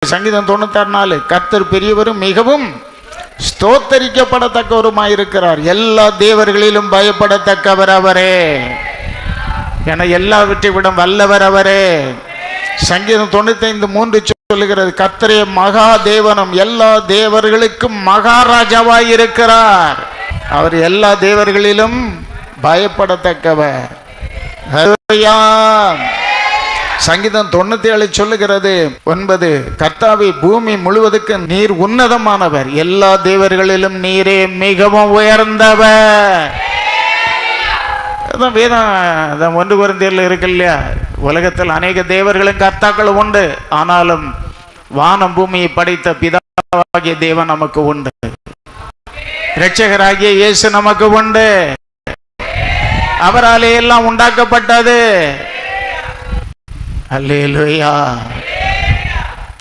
சங்கீதம் 96:4 கர்த்தர் பெரியவரும் மிகவும் ஸ்தோத்தரிக்கப்படத்தக்கவருமாயிருக்கிறார். எல்லா தேவர்களிலும் பயப்படத்தக்கவர் அவரே, என எல்லாவற்றை விட வல்லவர் அவரே. சங்கீதம் 95:3 சொல்லுகிறது, கர்த்தரே மகா தேவனும் எல்லா தேவர்களுக்கும் மகாராஜாவாய் இருக்கிறார். அவர் எல்லா தேவர்களிலும் பயப்படத்தக்கவர். சங்கீதம் 97 சொல்லுகிறது 9, கர்த்தாவே பூமி முழுவதுக்கு நீர் உன்னதமானவர், எல்லா தேவர்களிலும் நீரே மிகவும் உயர்ந்தவர். வேதம் 1 கொரிந்தியர்ல இருக்கு இல்லையா, உலகத்தில் அநேக தேவர்களும் கர்த்தாக்களும் உண்டு, ஆனாலும் வானம் பூமியை படைத்த பிதாவாகிய தேவன் நமக்கு உண்டு, இரட்சகராகிய இயேசு நமக்கு உண்டு. அவராலே எல்லாம் உண்டாக்கப்பட்டது. அல்லேலூயா.